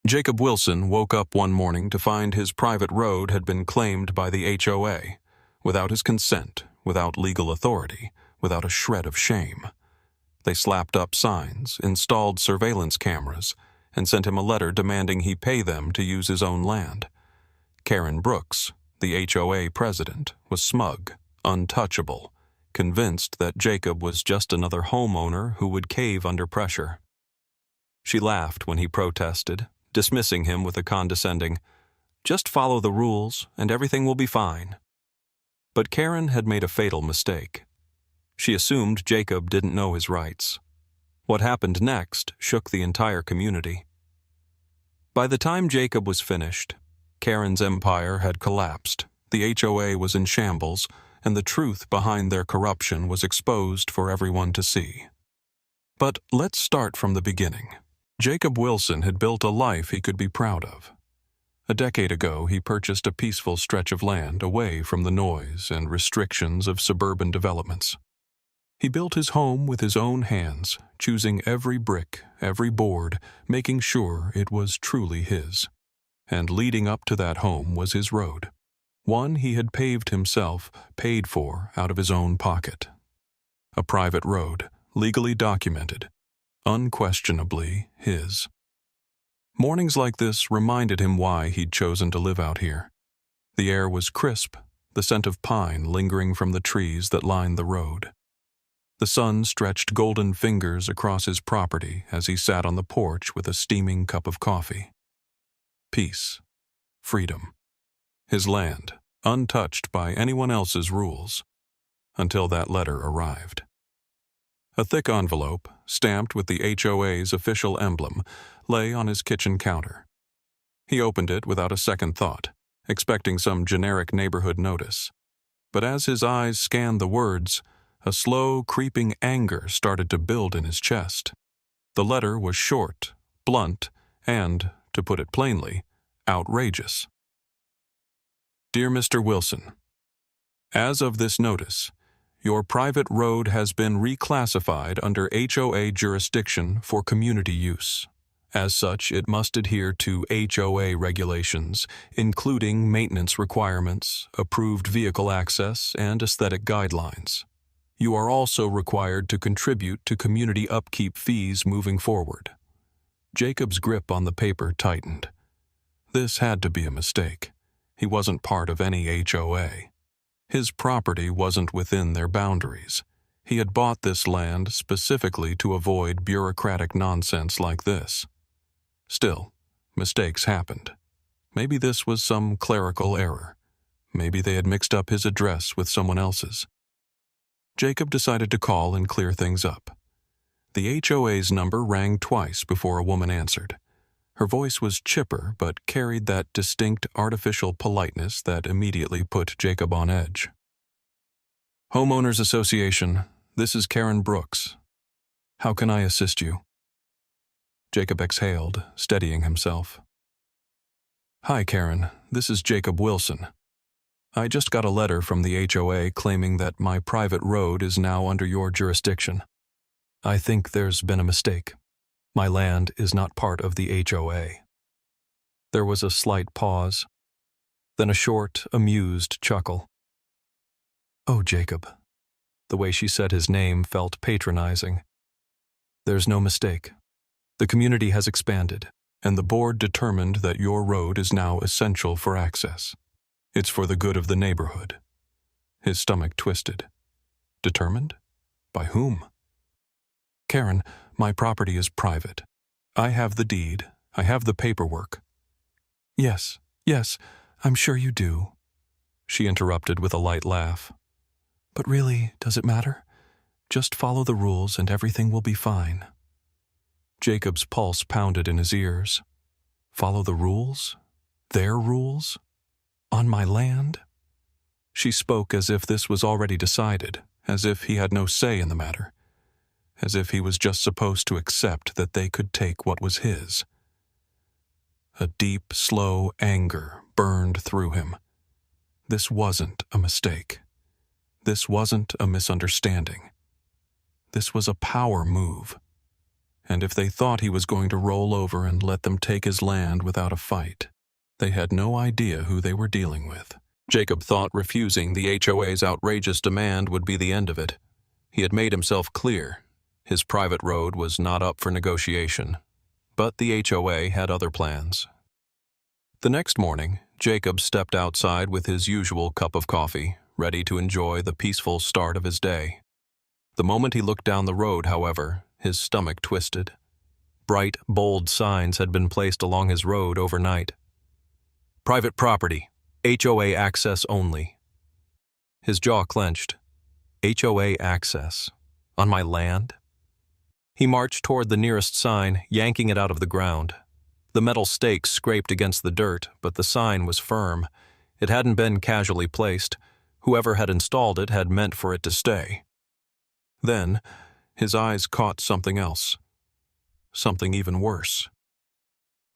Jacob Wilson woke up one morning to find his private road had been claimed by the HOA, without his consent, without legal authority, without a shred of shame. They slapped up signs, installed surveillance cameras, and sent him a letter demanding he pay them to use his own land. Karen Brooks, the HOA president, was smug, untouchable, convinced that Jacob was just another homeowner who would cave under pressure. She laughed when he protested, dismissing him with a condescending, "Just follow the rules, and everything will be fine." But Karen had made a fatal mistake. She assumed Jacob didn't know his rights. What happened next shook the entire community. By the time Jacob was finished, Karen's empire had collapsed, the HOA was in shambles, and the truth behind their corruption was exposed for everyone to see. But let's start from the beginning. Jacob Wilson had built a life he could be proud of. A decade ago, he purchased a peaceful stretch of land away from the noise and restrictions of suburban developments. He built his home with his own hands, choosing every brick, every board, making sure it was truly his. And leading up to that home was his road. One he had paved himself, paid for out of his own pocket. A private road, legally documented, unquestionably his. Mornings like this reminded him why he'd chosen to live out here. The air was crisp, the scent of pine lingering from the trees that lined the road. The sun stretched golden fingers across his property as he sat on the porch with a steaming cup of coffee. Peace. Freedom. His land, untouched by anyone else's rules. Until that letter arrived. A thick envelope, stamped with the HOA's official emblem, lay on his kitchen counter. He opened it without a second thought, expecting some generic neighborhood notice. But as his eyes scanned the words, a slow, creeping anger started to build in his chest. The letter was short, blunt, and, to put it plainly, outrageous. Dear Mr. Wilson, as of this notice, your private road has been reclassified under HOA jurisdiction for community use. As such, it must adhere to HOA regulations, including maintenance requirements, approved vehicle access, and aesthetic guidelines. You are also required to contribute to community upkeep fees moving forward. Jacob's grip on the paper tightened. This had to be a mistake. He wasn't part of any HOA. His property wasn't within their boundaries. He had bought this land specifically to avoid bureaucratic nonsense like this. Still, mistakes happened. Maybe this was some clerical error. Maybe they had mixed up his address with someone else's. Jacob decided to call and clear things up. The HOA's number rang twice before a woman answered. Her voice was chipper but carried that distinct artificial politeness that immediately put Jacob on edge. Homeowners Association, this is Karen Brooks. How can I assist you? Jacob exhaled, steadying himself. Hi, Karen. This is Jacob Wilson. I just got a letter from the HOA claiming that my private road is now under your jurisdiction. I think there's been a mistake. My land is not part of the HOA. There was a slight pause, then a short, amused chuckle. Oh, Jacob. The way she said his name felt patronizing. There's no mistake. The community has expanded, and the board determined that your road is now essential for access. It's for the good of the neighborhood. His stomach twisted. Determined? By whom? Karen, my property is private. I have the deed. I have the paperwork. Yes, I'm sure you do, she interrupted with a light laugh. But really, does it matter? Just follow the rules and everything will be fine. Jacob's pulse pounded in his ears. Follow the rules? Their rules? On my land? She spoke as if this was already decided, as if he had no say in the matter, as if he was just supposed to accept that they could take what was his. A deep, slow anger burned through him. This wasn't a mistake. This wasn't a misunderstanding. This was a power move. And if they thought he was going to roll over and let them take his land without a fight, they had no idea who they were dealing with. Jacob thought refusing the HOA's outrageous demand would be the end of it. He had made himself clear. His private road was not up for negotiation. But the HOA had other plans. The next morning, Jacob stepped outside with his usual cup of coffee, ready to enjoy the peaceful start of his day. The moment he looked down the road, however, his stomach twisted. Bright, bold signs had been placed along his road overnight. Private property. HOA access only. His jaw clenched. HOA access. On my land? He marched toward the nearest sign, yanking it out of the ground. The metal stakes scraped against the dirt, but the sign was firm. It hadn't been casually placed. Whoever had installed it had meant for it to stay. Then, his eyes caught something else. Something even worse.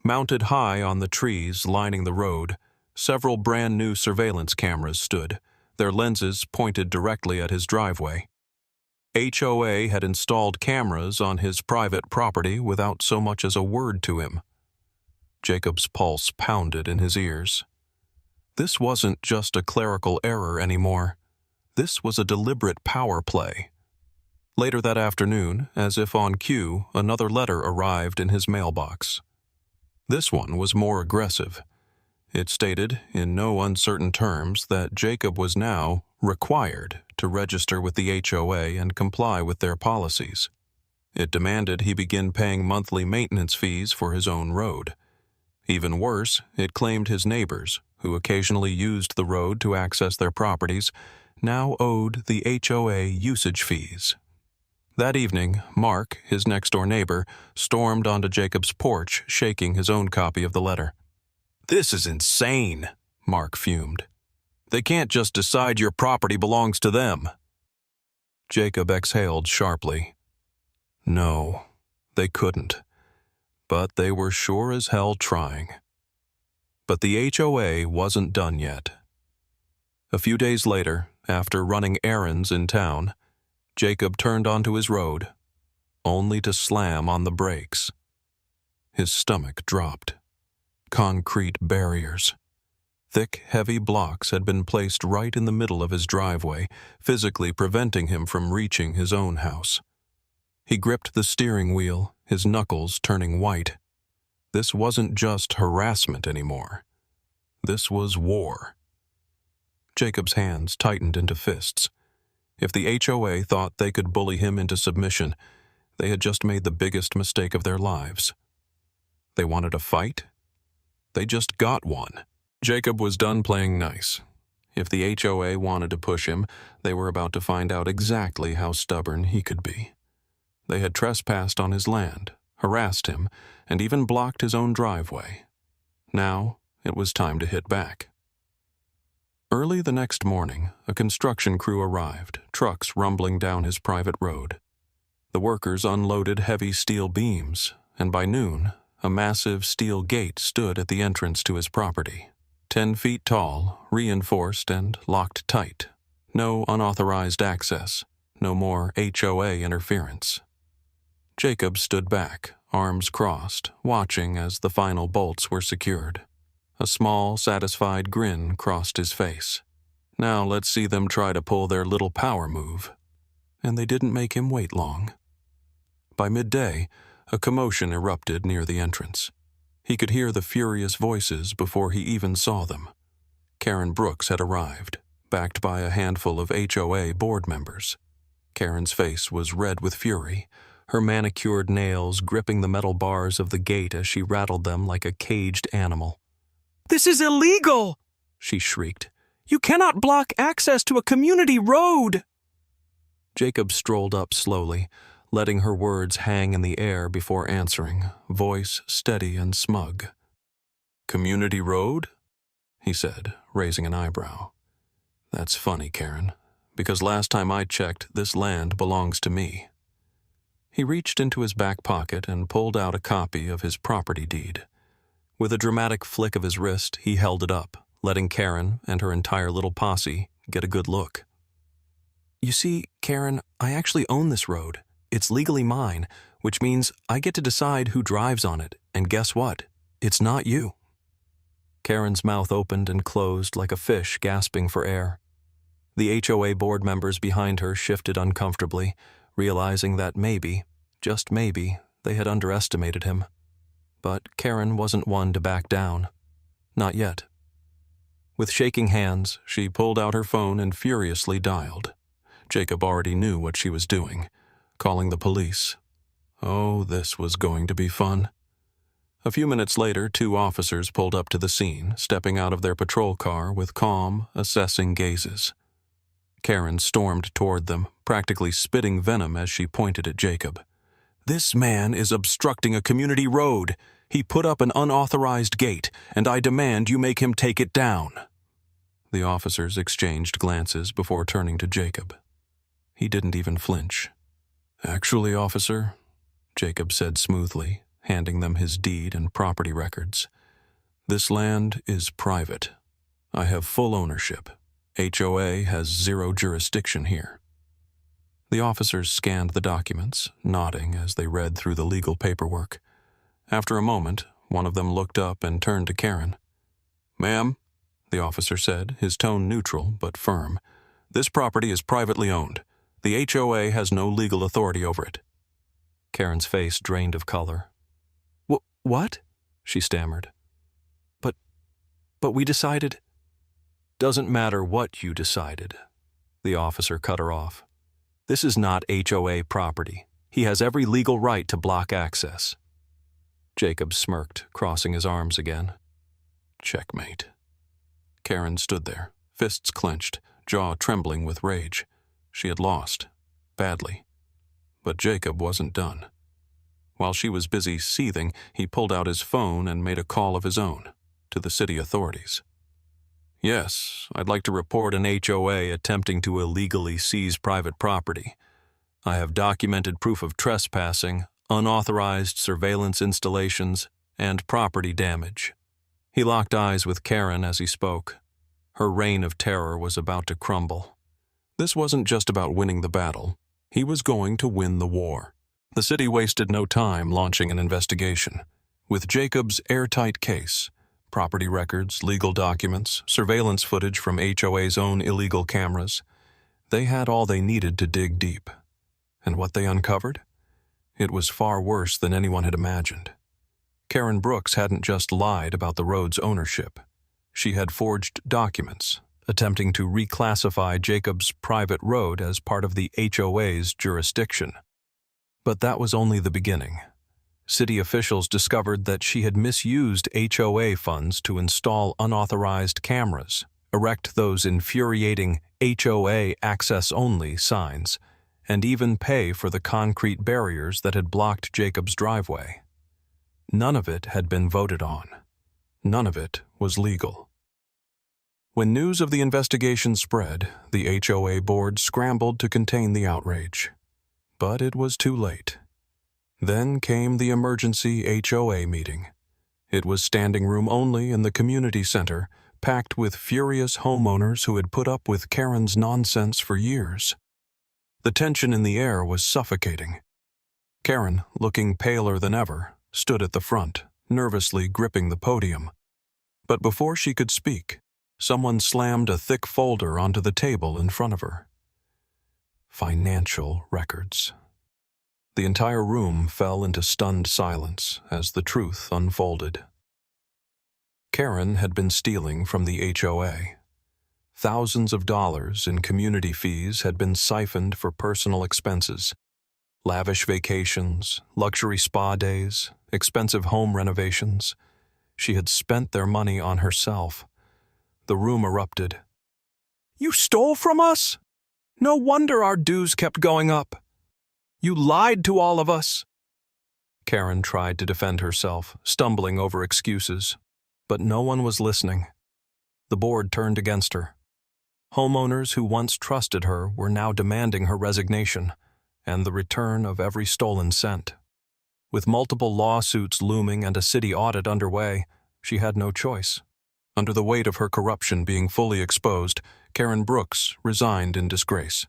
Mounted high on the trees lining the road, several brand-new surveillance cameras stood, their lenses pointed directly at his driveway. HOA had installed cameras on his private property without so much as a word to him. Jacob's pulse pounded in his ears. This wasn't just a clerical error anymore. This was a deliberate power play. Later that afternoon, as if on cue, another letter arrived in his mailbox. This one was more aggressive. It stated, in no uncertain terms, that Jacob was now required to register with the HOA and comply with their policies. It demanded he begin paying monthly maintenance fees for his own road. Even worse, it claimed his neighbors, who occasionally used the road to access their properties, now owed the HOA usage fees. That evening, Mark, his next-door neighbor, stormed onto Jacob's porch, shaking his own copy of the letter. "This is insane," Mark fumed. "They can't just decide your property belongs to them." Jacob exhaled sharply. No, they couldn't. But they were sure as hell trying. But the HOA wasn't done yet. A few days later, after running errands in town, Jacob turned onto his road, only to slam on the brakes. His stomach dropped. Concrete barriers. Thick, heavy blocks had been placed right in the middle of his driveway, physically preventing him from reaching his own house. He gripped the steering wheel, his knuckles turning white. This wasn't just harassment anymore. This was war. Jacob's hands tightened into fists. If the HOA thought they could bully him into submission, they had just made the biggest mistake of their lives. They wanted a fight? They just got one. Jacob was done playing nice. If the HOA wanted to push him, they were about to find out exactly how stubborn he could be. They had trespassed on his land, harassed him, and even blocked his own driveway. Now, it was time to hit back. Early the next morning, a construction crew arrived, trucks rumbling down his private road. The workers unloaded heavy steel beams, and by noon, a massive steel gate stood at the entrance to his property. 10 feet tall, reinforced and locked tight. No unauthorized access, no more HOA interference. Jacob stood back, arms crossed, watching as the final bolts were secured. A small, satisfied grin crossed his face. Now let's see them try to pull their little power move. And they didn't make him wait long. By midday, a commotion erupted near the entrance. He could hear the furious voices before he even saw them. Karen Brooks had arrived, backed by a handful of HOA board members. Karen's face was red with fury, her manicured nails gripping the metal bars of the gate as she rattled them like a caged animal. "This is illegal!" she shrieked. "You cannot block access to a community road!" Jacob strolled up slowly, letting her words hang in the air before answering, voice steady and smug. "Community road?" he said, raising an eyebrow. "That's funny, Karen, because last time I checked, this land belongs to me." He reached into his back pocket and pulled out a copy of his property deed. With a dramatic flick of his wrist, he held it up, letting Karen and her entire little posse get a good look. "You see, Karen, I actually own this road. It's legally mine. which means I get to decide who drives on it, and guess what? It's not you." Karen's mouth opened and closed like a fish gasping for air. The HOA board members behind her shifted uncomfortably, realizing that maybe, just maybe, they had underestimated him. But Karen wasn't one to back down. Not yet. With shaking hands, she pulled out her phone and furiously dialed. Jacob already knew what she was doing, calling the police. Oh, this was going to be fun. A few minutes later, 2 officers pulled up to the scene, stepping out of their patrol car with calm, assessing gazes. Karen stormed toward them, practically spitting venom as she pointed at Jacob. "This man is obstructing a community road. He put up an unauthorized gate, and I demand you make him take it down." The officers exchanged glances before turning to Jacob. He didn't even flinch. "Actually, officer," Jacob said smoothly, handing them his deed and property records, "this land is private. I have full ownership. HOA has 0 jurisdiction here." The officers scanned the documents, nodding as they read through the legal paperwork. After a moment, one of them looked up and turned to Karen. "Ma'am," the officer said, his tone neutral but firm, "this property is privately owned. The HOA has no legal authority over it." Karen's face drained of color. What? She stammered. But we decided—" "Doesn't matter what you decided," the officer cut her off. "This is not HOA property. He has every legal right to block access." Jacob smirked, crossing his arms again. Checkmate. Karen stood there, fists clenched, jaw trembling with rage. She had lost. Badly. But Jacob wasn't done. While she was busy seething, he pulled out his phone and made a call of his own, to the city authorities. "Yes, I'd like to report an HOA attempting to illegally seize private property. I have documented proof of trespassing, unauthorized surveillance installations, and property damage." He locked eyes with Karen as he spoke. Her reign of terror was about to crumble. This wasn't just about winning the battle. He was going to win the war. The city wasted no time launching an investigation. With Jacob's airtight case, property records, legal documents, surveillance footage from HOA's own illegal cameras, they had all they needed to dig deep. And what they uncovered? It was far worse than anyone had imagined. Karen Brooks hadn't just lied about the road's ownership. She had forged documents, attempting to reclassify Jacob's private road as part of the HOA's jurisdiction. But that was only the beginning. City officials discovered that she had misused HOA funds to install unauthorized cameras, erect those infuriating HOA access-only signs, and even pay for the concrete barriers that had blocked Jacob's driveway. None of it had been voted on. None of it was legal. When news of the investigation spread, the HOA board scrambled to contain the outrage. But it was too late. Then came the emergency HOA meeting. It was standing room only in the community center, packed with furious homeowners who had put up with Karen's nonsense for years. The tension in the air was suffocating. Karen, looking paler than ever, stood at the front, nervously gripping the podium. But before she could speak, someone slammed a thick folder onto the table in front of her. Financial records. The entire room fell into stunned silence as the truth unfolded. Karen had been stealing from the HOA. Thousands of dollars in community fees had been siphoned for personal expenses. Lavish vacations, luxury spa days, expensive home renovations. She had spent their money on herself. The room erupted. "You stole from us? No wonder our dues kept going up. You lied to all of us." Karen tried to defend herself, stumbling over excuses, but no one was listening. The board turned against her. Homeowners who once trusted her were now demanding her resignation and the return of every stolen cent. With multiple lawsuits looming and a city audit underway, she had no choice. Under the weight of her corruption being fully exposed, Karen Brooks resigned in disgrace.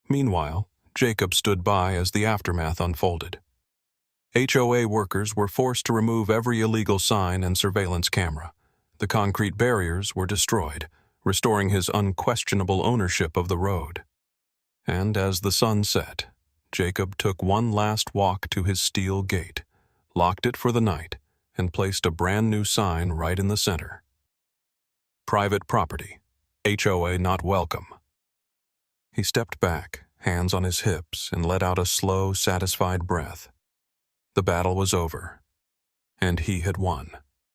Meanwhile, Jacob stood by as the aftermath unfolded. HOA workers were forced to remove every illegal sign and surveillance camera. The concrete barriers were destroyed, restoring his unquestionable ownership of the road. And as the sun set, Jacob took one last walk to his steel gate, locked it for the night, and placed a brand new sign right in the center. Private property. HOA not welcome. He stepped back, hands on his hips, and let out a slow, satisfied breath. The battle was over, and he had won.